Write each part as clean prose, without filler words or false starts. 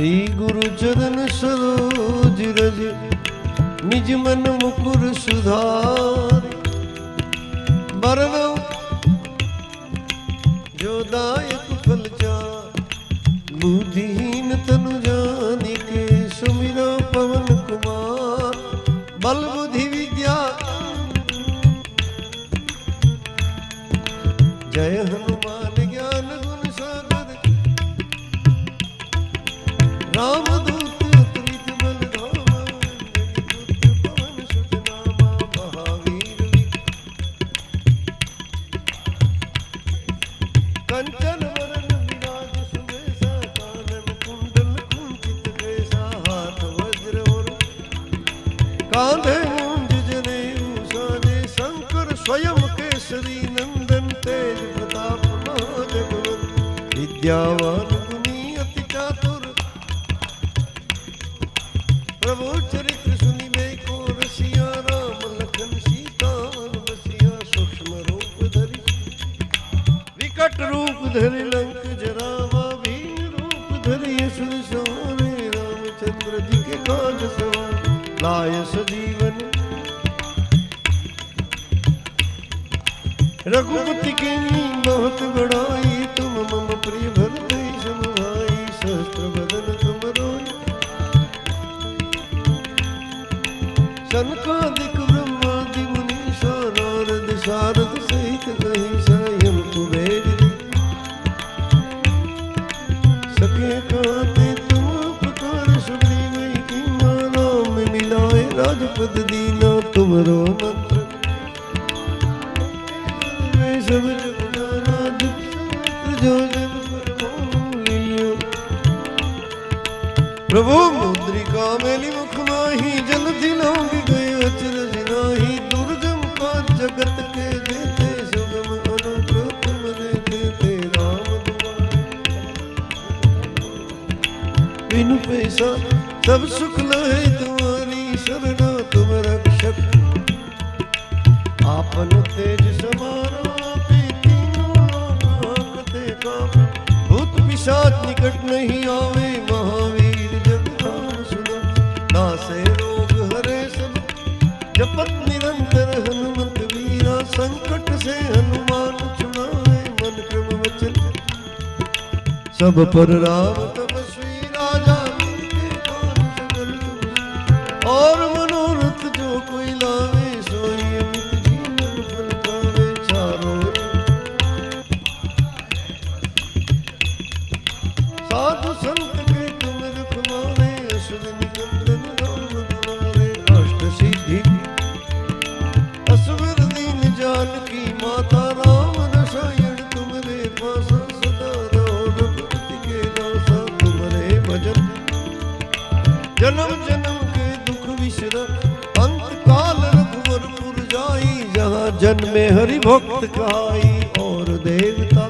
श्री गुरु चरण सरोज रज निज मन मुकुर सुधार बरनो जो दायक फल चार बुद्धिहीन तनु जानिके सुमिरो पवन कुमार बल बुद्धि विद्या जय हनुमान ज्ञान गुण सागर रामदूत अतुलित बल धामा जगपुत्र पवन सुत नामा महावीर कंचन वरण विराज सुबेसा कानन कुंडल कुंचित केसा हाथ वज्र और कांधे मूंज जनेऊ साजे शंकर स्वयं केसरी नंदन तेज प्रताप महाजगवंत विद्यावान गुणी अति चातुर प्रभु चरित्र सुनिबे को रसिया राम लखन सीता मन बसिया सूक्ष्म रूप धरि विकट रूप धरि लंक जरावा भीम रूप धरि असुर सहारे रामचंद्र जी के काज सवार लाय सजीवन रघुपति की बहुत बड़ाई तुम मम प्रिय भरत सम भाई सहस्त्र बदन तुम रोय सनकादिक ब्रह्मादि मुनीसा नारद सारद सहित कहीं सायं कुबेर सके कहते तुम उपकार सुग्रीव की नाम मिलाए राजपद दीना तुमरो मंत्र सब जगदाना जो जन पर प्रभु मुद्रिका मेली मुख माही जल दिलांग गए अचरज नाही दुर्गम का जगत के देते सुगम अनुग्रह तुमरे देते राम बिनु पैसा सब सुख लहे तुम्हारी शरणा तुम रक्षक आपन तेज समारो भूत पिशाच निकट नहीं आवे महावीर जब नाम सुनो नासे रोग हरे सब जपत निरंतर हनुमत वीरा संकट से हनुमान छुड़ाए मन क्रम वचन सब पर राम तपस्वी राजा मिलके काज सकल तुम और मनोरथ जो कोई लावे सोई अमित जीवन फल पावे चारों साधु संत के तुम रखवारे असुर निकंदन राम दुलारे अष्ट सिद्धि असवर दीन जानकी माता राम रसायन तुमरे पासा सदा रहो रघुपति के दासा तुमरे भजन जन्म जन्म के दुख विसरा अंत काल रघुवर पुर जाई जहाँ जन्मे हरि भक्त कहाई और देवता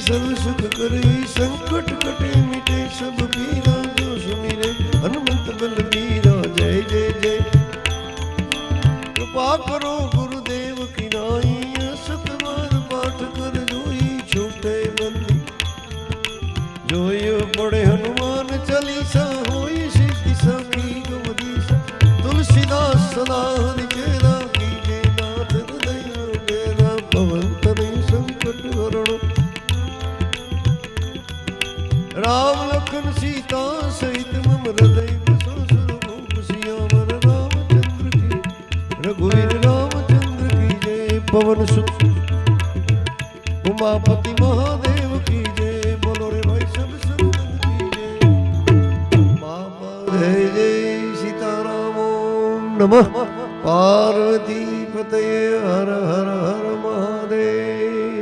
सर्व सुख करे संकट कटे मिटे सब पीरा जो सुमिरे हनुमंत बलबीरा जय जय जय कृपा करो गुरुदेव की नाई सतबार पाठ कर जोई छूटे बंदी जो ये पढ़े हनुमान चालीसा होई सिद्धि सखी गौरीसा तुलसीदास सदा हरि चेरा कीजे नाथ हृदय डेरा पवन तनय संकट हरणो राम लखन सीता सहित मम हृदय बसो सुरभूप सियावर रामचंद्र की रघुवीर रामचंद्र की जय पवन सुत उमापति महादेव की जय बोलो रे भाई सब संतन की जय बाबा जय जय सीताराम ओम नमः पार्वती पतये हर हर हर महादेव।